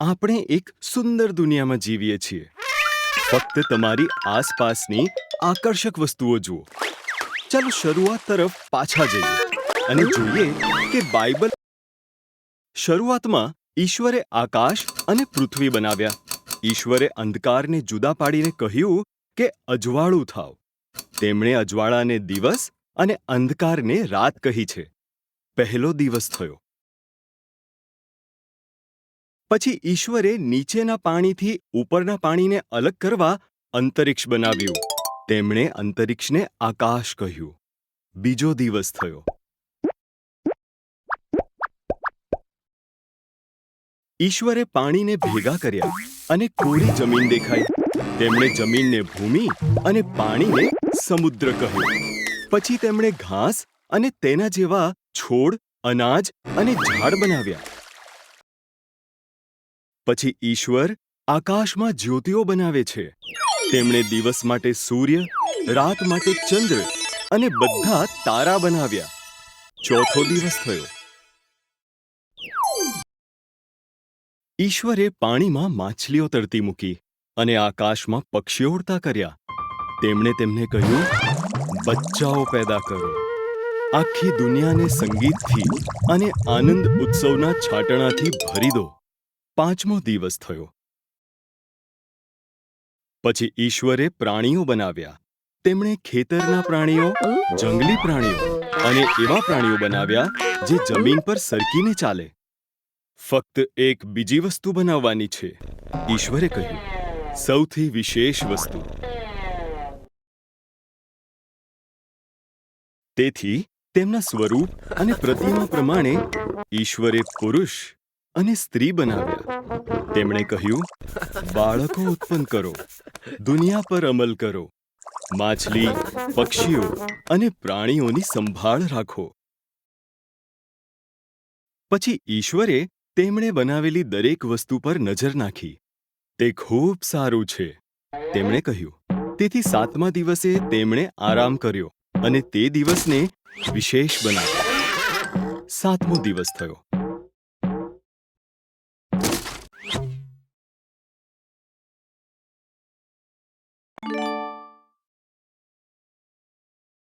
આપણે એક સુંદર દુનિયામાં જીવીએ છીએ. ફક્ત તમારી આસપાસની આકર્ષક વસ્તુઓ જુઓ. ચાલો શરૂઆત તરફ પાછા જઈએ અને જોઈએ કે બાઇબલ શરૂઆતમાં ઈશ્વરે આકાશ અને પૃથ્વી બનાવ્યા. ઈશ્વરે અંધકારને જુદા પાડીને કહ્યું કે અજવાળું થાવ. તેમણે અજવાળાને દિવસ અને અંધકારને રાત કહી છે. પહેલો દિવસ થયો. પછી ઈશ્વરે નીચેના પાણીથી ઉપરના પાણીને અલગ કરવા અંતરિક્ષ બનાવ્યું. તેમણે અંતરિક્ષને આકાશ કહ્યું. બીજો દિવસ થયો. ઈશ્વરે પાણીને ભેગા કર્યા અને કોરી જમીન દેખાઈ. તેમણે જમીનને ભૂમિ અને પાણીને સમુદ્ર કહ્યું. પછી તેમણે ઘાસ અને તેના જેવા છોડ, અનાજ અને ઝાડ બનાવ્યા. પછી ઈશ્વર આકાશમાં જ્યોતિઓ બનાવે છે. તેમણે દિવસ માટે સૂર્ય, રાત માટે ચંદ્ર અને બધા તારા બનાવ્યા. ચોથો દિવસ થયો. ઈશ્વરે પાણીમાં માછલીઓ તરતી મૂકી અને આકાશમાં પક્ષીઓ ઉડતા કર્યા. તેમણે તેમને કહ્યું, બચ્ચાઓ પેદા કરો. આખી દુનિયાને સંગીતથી અને આનંદ ઉત્સવના છાટણાથી ભરી દો. પાંચમો દિવસ થયો. પછી ઈશ્વરે પ્રાણીઓ બનાવ્યા. તેમણે ખેતરના પ્રાણીઓ, જંગલી પ્રાણીઓ અને એવા પ્રાણીઓ બનાવ્યા જે જમીન પર સરકીને ચાલે. ફક્ત એક બીજી વસ્તુ બનાવવાની છે. ઈશ્વરે કહ્યું, સૌથી વિશેષ વસ્તુ. તેથી તેમના સ્વરૂપ અને પ્રતિમા પ્રમાણે ઈશ્વરે પુરુષ અને સ્ત્રી બનાવ્યા. તેમણે કહ્યું, બાળકો ઉત્પન્ન કરો, દુનિયા પર અમલ કરો, માછલી, પક્ષીઓ અને પ્રાણીઓની સંભાળ રાખો. પછી ઈશ્વરે તેમણે બનાવેલી દરેક વસ્તુ પર નજર નાખી. તે ખૂબ સારું છે, તેમણે કહ્યું. તેથી સાતમા દિવસે તેમણે આરામ કર્યો અને તે દિવસને વિશેષ બનાવ્યો. સાતમો દિવસ થયો.